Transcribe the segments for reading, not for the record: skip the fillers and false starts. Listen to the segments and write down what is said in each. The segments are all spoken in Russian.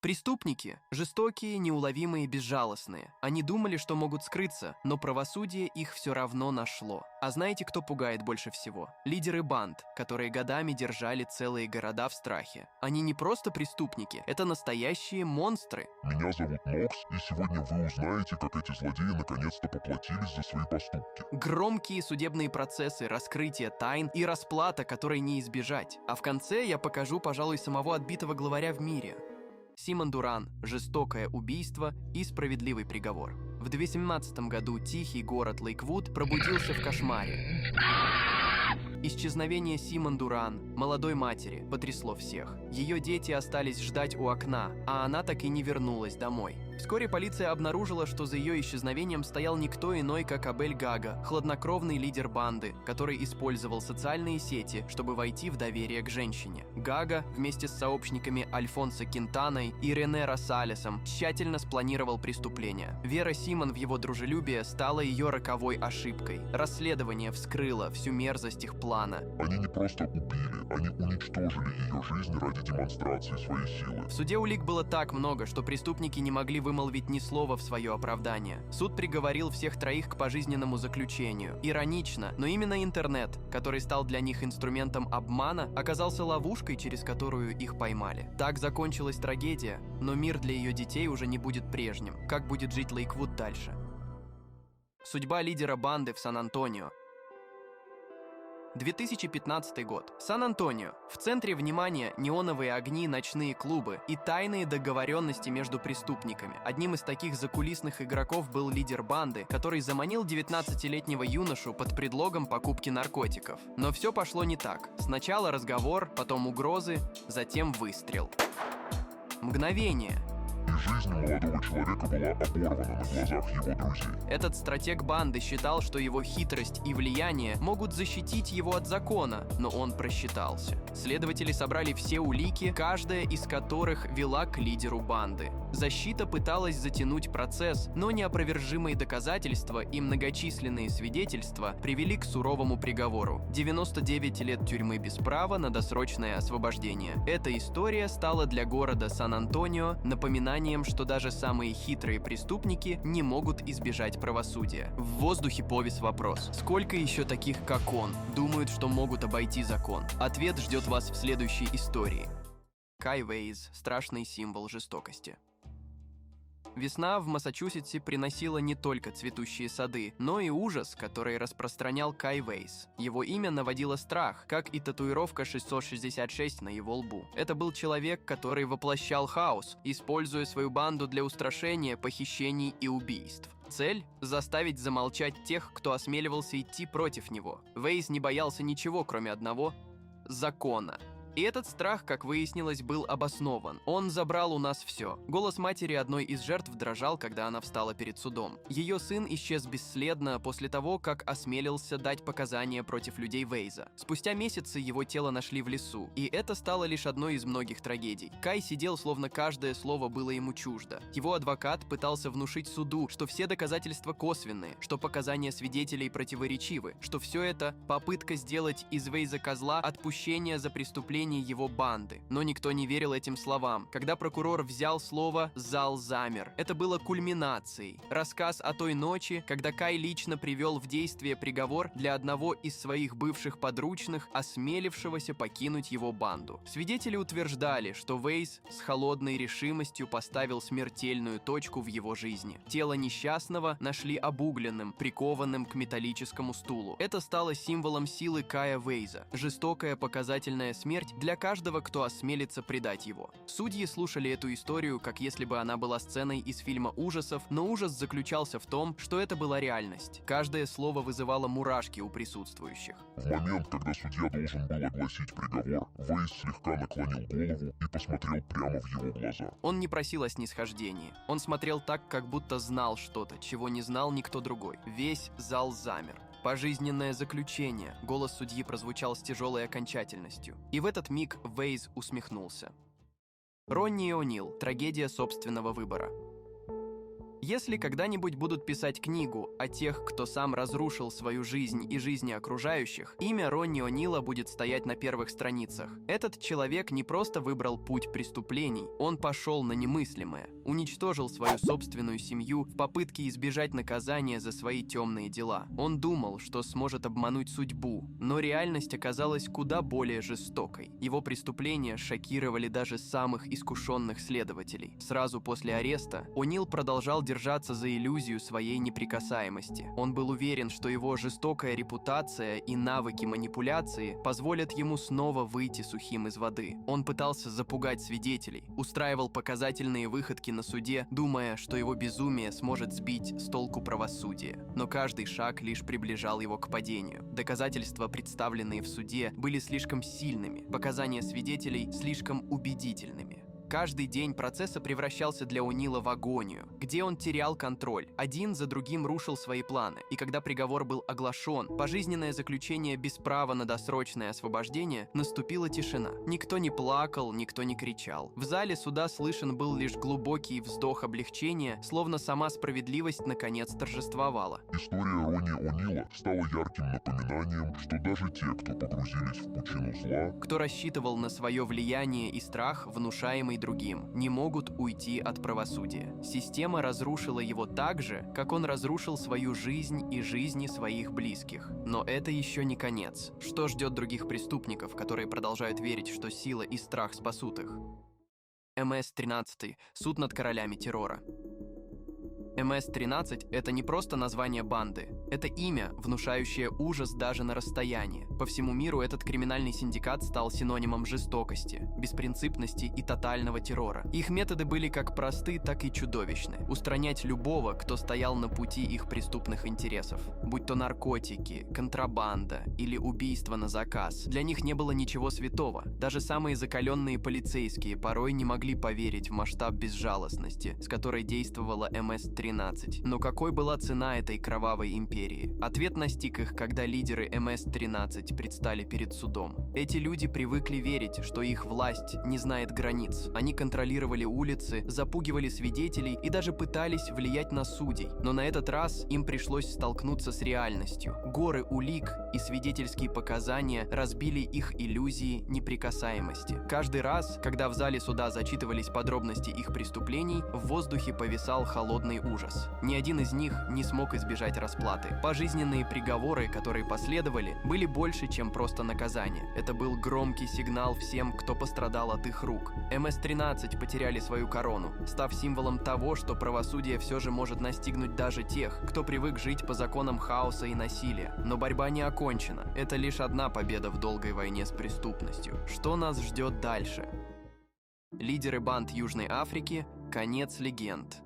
Преступники – жестокие, неуловимые, безжалостные. Они думали, что могут скрыться, но правосудие их все равно нашло. А знаете, кто пугает больше всего? Лидеры банд, которые годами держали целые города в страхе. Они не просто преступники, это настоящие монстры. Меня зовут Нокс, и сегодня вы узнаете, как эти злодеи наконец-то поплатились за свои поступки. Громкие судебные процессы, раскрытие тайн и расплата, которой не избежать. А в конце я покажу, пожалуй, самого отбитого главаря в мире. Симон Дуран, жестокое убийство и справедливый приговор. В 2017 году тихий город Лейквуд пробудился в кошмаре. Исчезновение Симон Дуран, молодой матери, потрясло всех. Ее дети остались ждать у окна, а она так и не вернулась домой. Вскоре полиция обнаружила, что за ее исчезновением стоял никто иной, как Абель Гага, хладнокровный лидер банды, который использовал социальные сети, чтобы войти в доверие к женщине. Гага вместе с сообщниками Альфонсо Кинтаной и Рене Росалесом тщательно спланировал преступление. Вера Симон в его дружелюбие стала ее роковой ошибкой. Расследование вскрыло всю мерзость их плана. Они не просто убили, они уничтожили ее жизнь ради демонстрации своей силы. В суде улик было так много, что преступники не могли вымолвить ни слова в свое оправдание. Суд приговорил всех троих к пожизненному заключению. Иронично, но именно интернет, который стал для них инструментом обмана, оказался ловушкой, через которую их поймали. Так закончилась трагедия, но мир для ее детей уже не будет прежним. Как будет жить Лейквуд дальше? Судьба лидера банды в Сан-Антонио. 2015 год. Сан-Антонио. В центре внимания неоновые огни, ночные клубы и тайные договоренности между преступниками. Одним из таких закулисных игроков был лидер банды, который заманил 19-летнего юношу под предлогом покупки наркотиков. Но все пошло не так. Сначала разговор, потом угрозы, затем выстрел. Мгновение. И жизнь молодого человека была оборвана на глазах его друзей. Этот стратег банды считал, что его хитрость и влияние могут защитить его от закона, но он просчитался. Следователи собрали все улики, каждая из которых вела к лидеру банды. Защита пыталась затянуть процесс, но неопровержимые доказательства и многочисленные свидетельства привели к суровому приговору. 99 лет тюрьмы без права на досрочное освобождение. Эта история стала для города Сан-Антонио напоминанием, что даже самые хитрые преступники не могут избежать правосудия. В воздухе повис вопрос: сколько еще таких, как он, думают, что могут обойти закон? Ответ ждет вас в следующей истории. Кай Вейз – страшный символ жестокости. Весна в Массачусетсе приносила не только цветущие сады, но и ужас, который распространял Кай Вейз. Его имя наводило страх, как и татуировка 666 на его лбу. Это был человек, который воплощал хаос, используя свою банду для устрашения, похищений и убийств. Цель – заставить замолчать тех, кто осмеливался идти против него. Вейз не боялся ничего, кроме одного – закона. И этот страх, как выяснилось, был обоснован. Он забрал у нас все. Голос матери одной из жертв дрожал, когда она встала перед судом. Ее сын исчез бесследно после того, как осмелился дать показания против людей Вейза. Спустя месяцы его тело нашли в лесу, и это стало лишь одной из многих трагедий. Кай сидел, словно каждое слово было ему чуждо. Его адвокат пытался внушить суду, что все доказательства косвенные, что показания свидетелей противоречивы, что все это попытка сделать из Вейза козла отпущение за преступление его банды. Но никто не верил этим словам. Когда прокурор взял слово, зал замер. Это было кульминацией. Рассказ о той ночи, когда Кай лично привел в действие приговор для одного из своих бывших подручных, осмелившегося покинуть его банду. Свидетели утверждали, что Вейз с холодной решимостью поставил смертельную точку в его жизни. Тело несчастного нашли обугленным, прикованным к металлическому стулу. Это стало символом силы Кая Вейза. Жестокая показательная смерть для каждого, кто осмелится предать его. Судьи слушали эту историю, как если бы она была сценой из фильма ужасов, но ужас заключался в том, что это была реальность. Каждое слово вызывало мурашки у присутствующих. В момент, когда судья должен был огласить приговор, Вейз слегка наклонил голову и посмотрел прямо в его глаза. Он не просил о снисхождении. Он смотрел так, как будто знал что-то, чего не знал никто другой. Весь зал замер. Пожизненное заключение. Голос судьи прозвучал с тяжелой окончательностью. И в этот миг Вейз усмехнулся. Ронни О'Нил. Трагедия собственного выбора. Если когда-нибудь будут писать книгу о тех, кто сам разрушил свою жизнь и жизни окружающих, имя Ронни О'Нила будет стоять на первых страницах. Этот человек не просто выбрал путь преступлений, он пошел на немыслимое, уничтожил свою собственную семью в попытке избежать наказания за свои темные дела. Он думал, что сможет обмануть судьбу, но реальность оказалась куда более жестокой. Его преступления шокировали даже самых искушенных следователей. Сразу после ареста О'Нил продолжал держаться за иллюзию своей неприкасаемости. Он был уверен, что его жестокая репутация и навыки манипуляции позволят ему снова выйти сухим из воды. Он пытался запугать свидетелей, устраивал показательные выходки на суде, думая, что его безумие сможет сбить с толку правосудие. Но каждый шаг лишь приближал его к падению. Доказательства, представленные в суде, были слишком сильными, показания свидетелей слишком убедительными. Каждый день процесса превращался для О'Нила в агонию, где он терял контроль, один за другим рушил свои планы, и когда приговор был оглашен, пожизненное заключение без права на досрочное освобождение, наступила тишина. Никто не плакал, никто не кричал. В зале суда слышен был лишь глубокий вздох облегчения, словно сама справедливость наконец торжествовала. История Ронни О'Нила стала ярким напоминанием, что даже те, кто погрузились в пучину зла, кто рассчитывал на свое влияние и страх, внушаемый другим, не могут уйти от правосудия. Система разрушила его так же, как он разрушил свою жизнь и жизни своих близких. Но это еще не конец. Что ждет других преступников, которые продолжают верить, что сила и страх спасут их? МС-13. Суд над королями террора. МС-13 – это не просто название банды, это имя, внушающее ужас даже на расстоянии. По всему миру этот криминальный синдикат стал синонимом жестокости, беспринципности и тотального террора. Их методы были как просты, так и чудовищны. Устранять любого, кто стоял на пути их преступных интересов. Будь то наркотики, контрабанда или убийство на заказ. Для них не было ничего святого. Даже самые закаленные полицейские порой не могли поверить в масштаб безжалостности, с которой действовала МС-13. Но какой была цена этой кровавой империи? Ответ настиг их, когда лидеры МС-13 предстали перед судом. Эти люди привыкли верить, что их власть не знает границ. Они контролировали улицы, запугивали свидетелей и даже пытались влиять на судей. Но на этот раз им пришлось столкнуться с реальностью. Горы улик и свидетельские показания разбили их иллюзии неприкасаемости. Каждый раз, когда в зале суда зачитывались подробности их преступлений, в воздухе повисал холодный ужас. Ни один из них не смог избежать расплаты. Пожизненные приговоры, которые последовали, были больше, чем просто наказание. Это был громкий сигнал всем, кто пострадал от их рук. МС-13 потеряли свою корону, став символом того, что правосудие все же может настигнуть даже тех, кто привык жить по законам хаоса и насилия. Но борьба не окончена. Это лишь одна победа в долгой войне с преступностью. Что нас ждет дальше? Лидеры банд Южной Африки – конец легенд.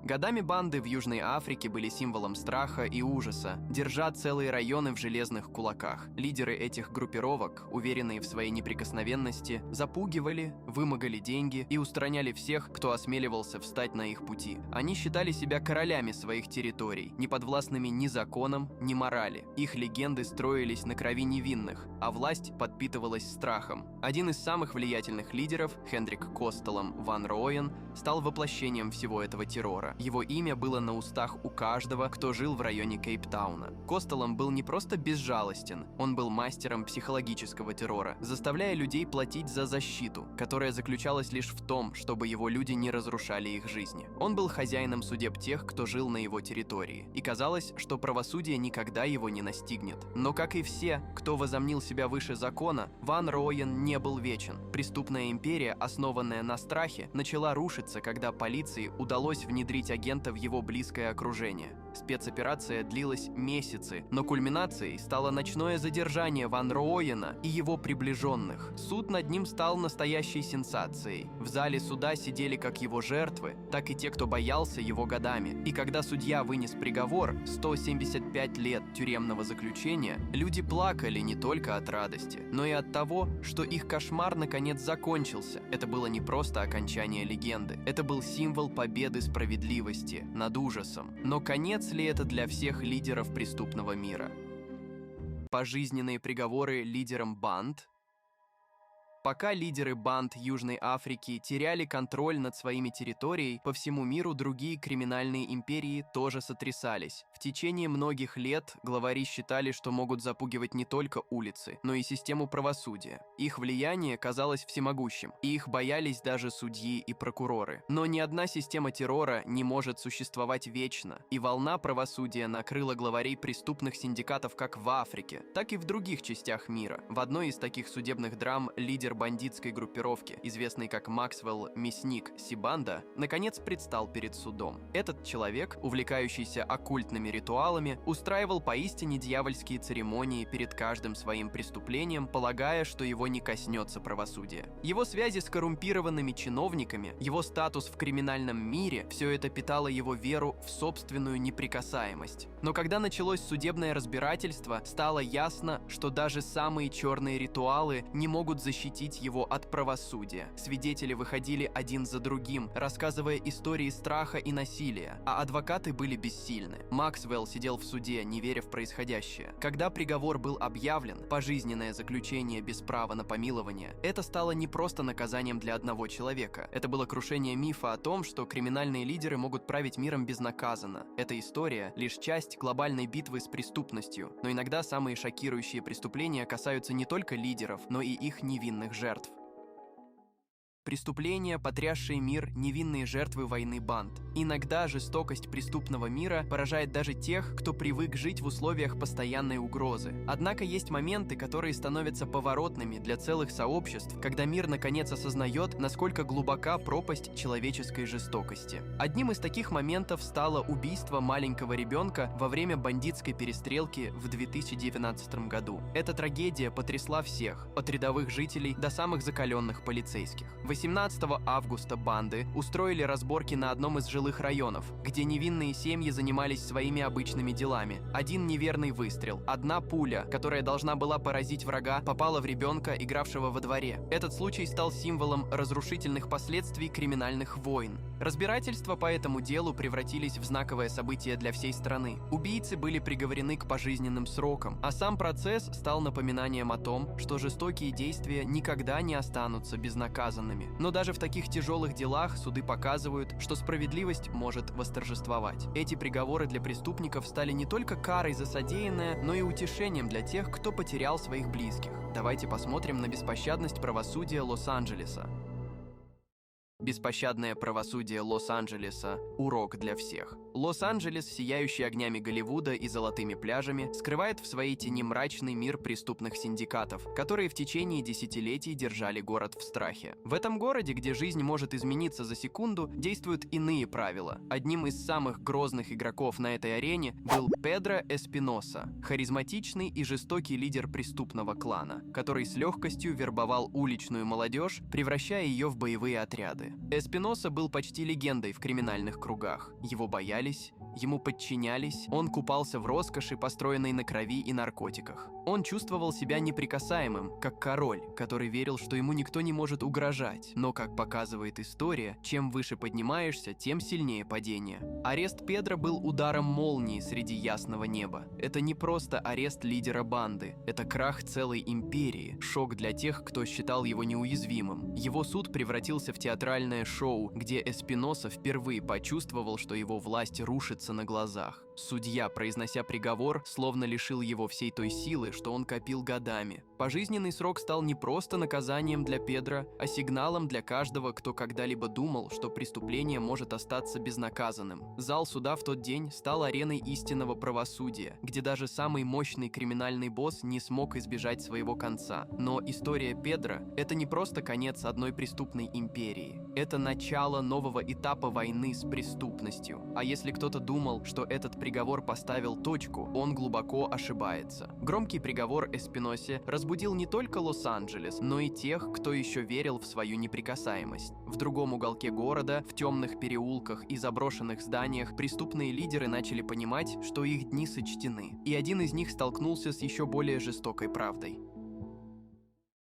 Годами банды в Южной Африке были символом страха и ужаса, держа целые районы в железных кулаках. Лидеры этих группировок, уверенные в своей неприкосновенности, запугивали, вымогали деньги и устраняли всех, кто осмеливался встать на их пути. Они считали себя королями своих территорий, не подвластными ни законам, ни морали. Их легенды строились на крови невинных, а власть подпитывалась страхом. Один из самых влиятельных лидеров, Хендрик Костелом Ван Рооен, стал воплощением всего этого террора. Его имя было на устах у каждого, кто жил в районе Кейптауна. Костелом был не просто безжалостен, он был мастером психологического террора, заставляя людей платить за защиту, которая заключалась лишь в том, чтобы его люди не разрушали их жизни. Он был хозяином судеб тех, кто жил на его территории, и казалось, что правосудие никогда его не настигнет. Но, как и все, кто возомнил себя выше закона, Ван Рооен не был вечен. Преступная империя, основанная на страхе, начала рушиться, когда полиции удалось внедрить агента в его близкое окружение. Спецоперация длилась месяцы, но кульминацией стало ночное задержание Ван Рооена и его приближенных. Суд над ним стал настоящей сенсацией. В зале суда сидели как его жертвы, так и те, кто боялся его годами. И когда судья вынес приговор 175 лет тюремного заключения, люди плакали не только от радости, но и от того, что их кошмар наконец закончился. Это было не просто окончание легенды, это был символ победы справедливости над ужасом. Но конец ли это для всех лидеров преступного мира? Пожизненные приговоры лидерам банд? Пока лидеры банд Южной Африки теряли контроль над своими территорией, по всему миру другие криминальные империи тоже сотрясались. В течение многих лет главари считали, что могут запугивать не только улицы, но и систему правосудия. Их влияние казалось всемогущим, и их боялись даже судьи и прокуроры. Но ни одна система террора не может существовать вечно, и волна правосудия накрыла главарей преступных синдикатов как в Африке, так и в других частях мира. В одной из таких судебных драм лидер бандитской группировки, известный как Максвелл Мясник Сибанда, наконец предстал перед судом. Этот человек, увлекающийся оккультными ритуалами, устраивал поистине дьявольские церемонии перед каждым своим преступлением, полагая, что его не коснется правосудия. Его связи с коррумпированными чиновниками, его статус в криминальном мире – все это питало его веру в собственную неприкасаемость. Но когда началось судебное разбирательство, стало ясно, что даже самые черные ритуалы не могут защитить его от правосудия. Свидетели выходили один за другим, рассказывая истории страха и насилия, а адвокаты были бессильны. Максвелл сидел в суде, не веря в происходящее. Когда приговор был объявлен, пожизненное заключение без права на помилование, это стало не просто наказанием для одного человека. Это было крушение мифа о том, что криминальные лидеры могут править миром безнаказанно. Эта история — лишь часть глобальной битвы с преступностью, но иногда самые шокирующие преступления касаются не только лидеров, но и их невинных жертв. Преступления, потрясшие мир, невинные жертвы войны банд. Иногда жестокость преступного мира поражает даже тех, кто привык жить в условиях постоянной угрозы. Однако есть моменты, которые становятся поворотными для целых сообществ, когда мир наконец осознает, насколько глубока пропасть человеческой жестокости. Одним из таких моментов стало убийство маленького ребенка во время бандитской перестрелки в 2019 году. Эта трагедия потрясла всех, от рядовых жителей до самых закаленных полицейских. 18 августа банды устроили разборки на одном из жилых районов, где невинные семьи занимались своими обычными делами. Один неверный выстрел, одна пуля, которая должна была поразить врага, попала в ребенка, игравшего во дворе. Этот случай стал символом разрушительных последствий криминальных войн. Разбирательства по этому делу превратились в знаковое событие для всей страны. Убийцы были приговорены к пожизненным срокам, а сам процесс стал напоминанием о том, что жестокие действия никогда не останутся безнаказанными. Но даже в таких тяжелых делах суды показывают, что справедливость может восторжествовать. Эти приговоры для преступников стали не только карой за содеянное, но и утешением для тех, кто потерял своих близких. Давайте посмотрим на беспощадность правосудия Лос-Анджелеса. Беспощадное правосудие Лос-Анджелеса – урок для всех. Лос-Анджелес, сияющий огнями Голливуда и золотыми пляжами, скрывает в своей тени мрачный мир преступных синдикатов, которые в течение десятилетий держали город в страхе. В этом городе, где жизнь может измениться за секунду, действуют иные правила. Одним из самых грозных игроков на этой арене был Педро Эспиноса, харизматичный и жестокий лидер преступного клана, который с легкостью вербовал уличную молодежь, превращая ее в боевые отряды. Эспиноса был почти легендой в криминальных кругах. Его боялись, ему подчинялись, он купался в роскоши, построенной на крови и наркотиках. Он чувствовал себя неприкасаемым, как король, который верил, что ему никто не может угрожать. Но, как показывает история, чем выше поднимаешься, тем сильнее падение. Арест Педро был ударом молнии среди ясного неба. Это не просто арест лидера банды, это крах целой империи, шок для тех, кто считал его неуязвимым. Его суд превратился в театральное шоу, где Эспиноса впервые почувствовал, что его власть рушится на глазах. Судья, произнося приговор, словно лишил его всей той силы, что он копил годами. Пожизненный срок стал не просто наказанием для Педро, а сигналом для каждого, кто когда-либо думал, что преступление может остаться безнаказанным. Зал суда в тот день стал ареной истинного правосудия, где даже самый мощный криминальный босс не смог избежать своего конца. Но история Педро – это не просто конец одной преступной империи. Это начало нового этапа войны с преступностью. А если кто-то думал, что этот приговор поставил точку, он глубоко ошибается. Громкий приговор Эспиносе разбудил не только Лос-Анджелес, но и тех, кто еще верил в свою неприкасаемость. В другом уголке города, в темных переулках и заброшенных зданиях, преступные лидеры начали понимать, что их дни сочтены. И один из них столкнулся с еще более жестокой правдой.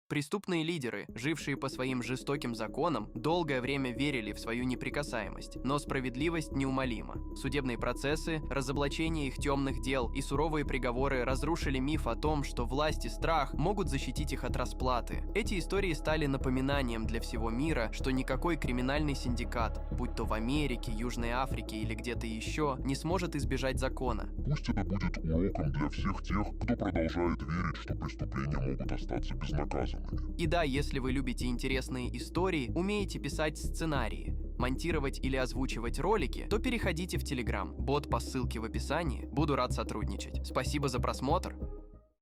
Преступные лидеры, жившие по своим жестоким законам, долгое время верили в свою неприкасаемость, но справедливость неумолима. Судебные процессы, разоблачение их темных дел и суровые приговоры разрушили миф о том, что власть и страх могут защитить их от расплаты. Эти истории стали напоминанием для всего мира, что никакой криминальный синдикат, будь то в Америке, Южной Африке или где-то еще, не сможет избежать закона. Пусть это будет уроком для всех тех, кто продолжает верить, что преступления могут остаться безнаказанными. И да, если вы любите интересные истории, умеете писать сценарии, монтировать или озвучивать ролики, то переходите в Telegram, бот по ссылке в описании. Буду рад сотрудничать. Спасибо за просмотр.